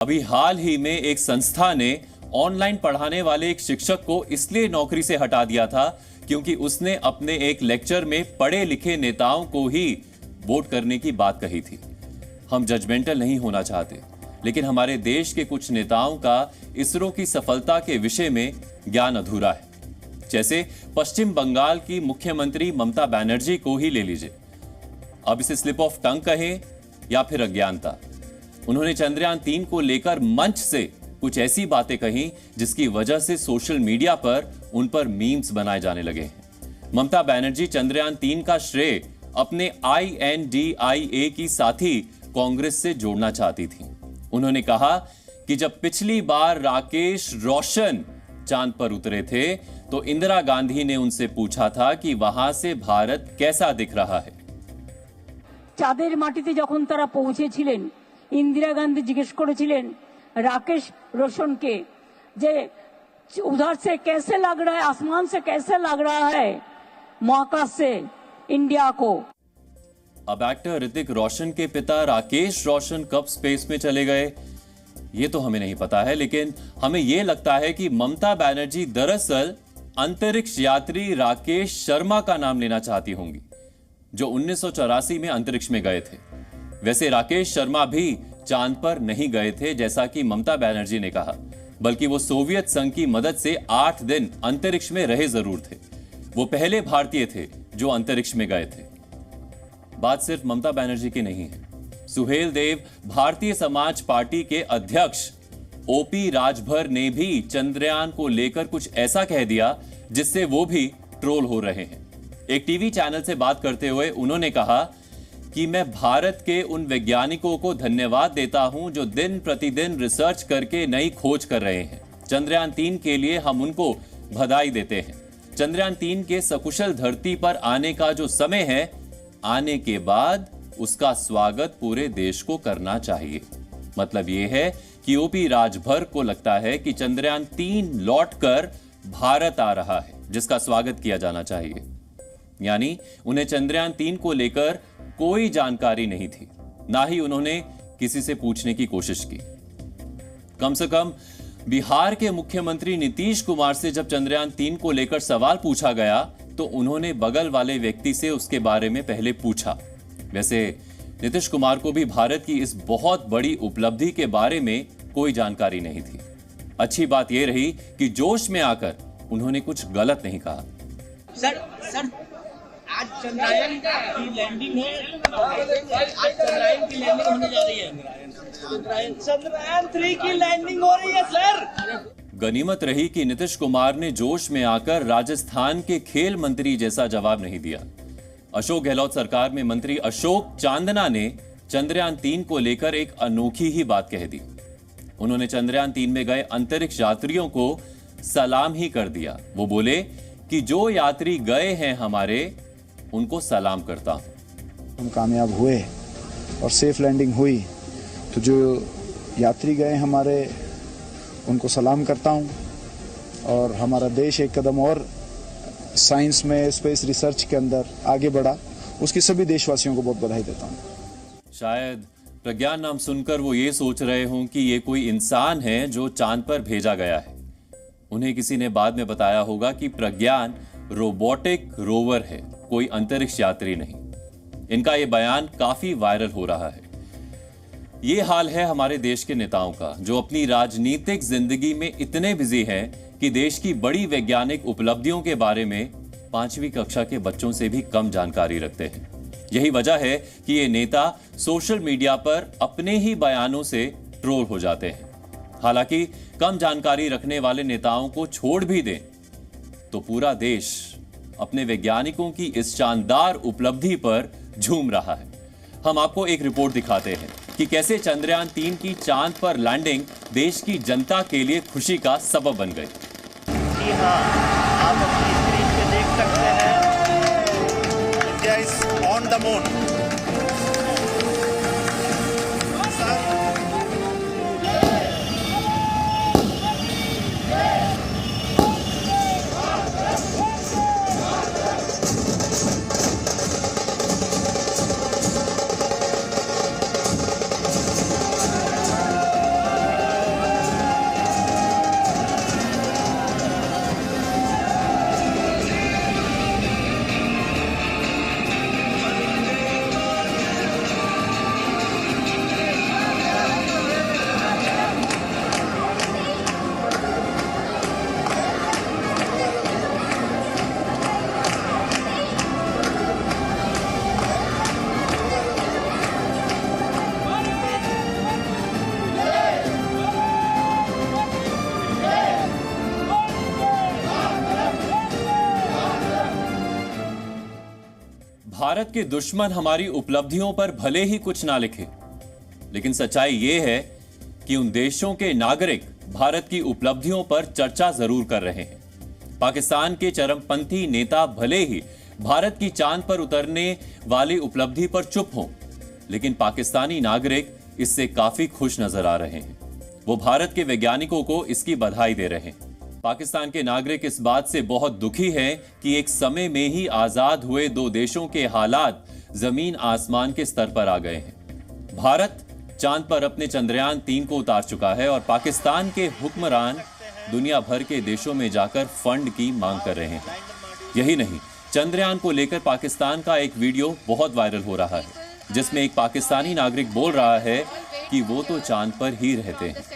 अभी हाल ही में एक संस्था ने ऑनलाइन पढ़ाने वाले एक शिक्षक को इसलिए नौकरी से हटा दिया था क्योंकि उसने अपने एक लेक्चर में पढ़े लिखे नेताओं को ही वोट करने की बात कही थी। हम जजमेंटल नहीं होना चाहते, लेकिन हमारे देश के कुछ नेताओं का इसरो की सफलता के विषय में ज्ञान अधूरा है। जैसे पश्चिम बंगाल की मुख्यमंत्री ममता बनर्जी को ही ले लीजिए। अब इसे स्लिप ऑफ टंग कहें या फिर अज्ञानता, उन्होंने चंद्रयान 3 को लेकर मंच से कुछ ऐसी बातें कही जिसकी वजह से सोशल मीडिया पर उन पर मीम्स बनाए जाने लगे हैं। ममता बनर्जी चंद्रयान 3 का श्रेय अपने INDIA की साथी कांग्रेस से जोड़ना चाहती थी। उन्होंने कहा कि जब पिछली बार राकेश रोशन चांद पर उतरे थे तो इंदिरा गांधी ने उनसे पूछा था कि वहां से भारत कैसा दिख रहा है। চাঁদের মাটিতে যখন তারা পৌঁছেছিলেন, इंदिरा गांधी জিজ্ঞেস করেছিলেন राकेश रोशन के जे उधर से कैसे लग रहा है, आसमान से कैसे लग रहा है महाकाश से इंडिया को। अब एक्टर ऋतिक रोशन के पिता राकेश रोशन कब स्पेस में चले गए ये तो हमें नहीं पता है, लेकिन हमें यह लगता है कि ममता बनर्जी दरअसल अंतरिक्ष यात्री राकेश शर्मा का नाम लेना चाहती होंगी, जो 1984 में अंतरिक्ष में गए थे। वैसे राकेश शर्मा भी चांद पर नहीं गए थे जैसा कि ममता बनर्जी ने कहा, बल्कि वो सोवियत संघ की मदद से 8 दिन अंतरिक्ष में रहे जरूर थे। वो पहले भारतीय थे जो अंतरिक्ष में गए थे। बात सिर्फ ममता बनर्जी की नहीं है। सुहेल देव भारतीय समाज पार्टी के अध्यक्ष OP राजभर ने भी चंद्रयान को लेकर कुछ ऐसा कह दिया जिससे वो भी ट्रोल हो रहे हैं। एक टीवी चैनल से बात करते हुए उन्होंने कहा कि मैं भारत के उन वैज्ञानिकों को धन्यवाद देता हूं जो दिन प्रतिदिन रिसर्च करके नई खोज कर रहे हैं। चंद्रयान 3 के लिए हम उनको बधाई देते हैं। चंद्रयान 3 के सकुशल धरती पर आने का जो समय है, आने के बाद उसका स्वागत पूरे देश को करना चाहिए। मतलब यह है कि OP राजभर को लगता है कि चंद्रयान 3 लौटकर भारत आ रहा है जिसका स्वागत किया जाना चाहिए। यानी उन्हें चंद्रयान 3 को लेकर कोई जानकारी नहीं थी, ना ही उन्होंने किसी से पूछने की कोशिश की। कम से कम बिहार के मुख्यमंत्री नीतीश कुमार से जब चंद्रयान 3 को लेकर सवाल पूछा गया तो उन्होंने बगल वाले व्यक्ति से उसके बारे में पहले पूछा। वैसे नीतीश कुमार को भी भारत की इस बहुत बड़ी उपलब्धि के बारे में कोई जानकारी नहीं थी। अच्छी बात यह रही कि जोश में आकर उन्होंने कुछ गलत नहीं कहा। सर आज चंद्रयान की लैंडिंग है, आज चंद्रयान की लैंडिंग होने जा रही है। चंद्रयान 3 की लैंडिंग हो रही है सर। गनीमत रही कि नीतीश कुमार ने जोश में आकर राजस्थान के खेल मंत्री जैसा जवाब नहीं दिया। अशोक गहलोत सरकार में मंत्री अशोक चांदना ने चंद्रयान 3 को लेकर एक अनोखी ही बात कह दी। उन्होंने चंद्रयान 3 में गए अंतरिक्ष यात्रियों को सलाम ही कर दिया। वो बोले कि जो यात्री गए हैं हमारे, उनको सलाम करता हूं। हम कामयाब हुए और सेफ लैंडिंग हुई तो जो यात्री गए हमारे, उनको सलाम करता हूं। और हमारा देश एक कदम और साइंस में, स्पेस रिसर्च के अंदर आगे बढ़ा, उसकी सभी देशवासियों को बहुत बधाई देता हूं। शायद प्रज्ञान नाम सुनकर वो ये सोच रहे हों कि ये कोई इंसान है जो चांद पर भेजा गया है। उन्हें किसी ने बाद में बताया होगा कि प्रज्ञान रोबोटिक रोवर है, कोई अंतरिक्ष यात्री नहीं। इनका यह बयान काफी वायरल हो रहा है। ये हाल है हमारे देश के नेताओं का, जो अपनी राजनीतिक जिंदगी में इतने बिजी हैं कि देश की बड़ी वैज्ञानिक उपलब्धियों के बारे में 5वीं कक्षा के बच्चों से भी कम जानकारी रखते हैं। यही वजह है कि ये नेता सोशल मीडिया पर अपने ही बयानों से ट्रोल हो जाते हैं। हालांकि कम जानकारी रखने वाले नेताओं को छोड़ भी दें तो पूरा देश अपने वैज्ञानिकों की इस शानदार उपलब्धि पर झूम रहा है। हम आपको एक रिपोर्ट दिखाते हैं कि कैसे चंद्रयान 3 की चांद पर लैंडिंग देश की जनता के लिए खुशी का सबब बन गई। जी हाँ, आप अपनी स्क्रीन पे देख सकते हैं, India is on the moon. Bharat के दुश्मन हमारी उपलब्धियों पर भले ही कुछ ना लिखे, लेकिन सच्चाई ये है कि उन देशों के नागरिक भारत की उपलब्धियों पर चर्चा जरूर कर रहे हैं। पाकिस्तान के चरमपंथी नेता भले ही भारत की चांद पर उतरने वाली उपलब्धि पर चुप हों, लेकिन पाकिस्तानी नागरिक इससे काफी खुश नजर आ रहे हैं। वो भारत के वैज्ञानिकों को इसकी बधाई दे रहे हैं। पाकिस्तान के नागरिक इस बात से बहुत दुखी हैं कि एक समय में ही आजाद हुए दो देशों के हालात जमीन आसमान के स्तर पर आ गए हैं। भारत चांद पर अपने चंद्रयान 3 को उतार चुका है और पाकिस्तान के हुक्मरान दुनिया भर के देशों में जाकर फंड की मांग कर रहे हैं। यही नहीं, चंद्रयान को लेकर पाकिस्तान का एक वीडियो बहुत वायरल हो रहा है, जिसमें एक पाकिस्तानी नागरिक बोल रहा है कि वो तो चांद पर ही रहते हैं।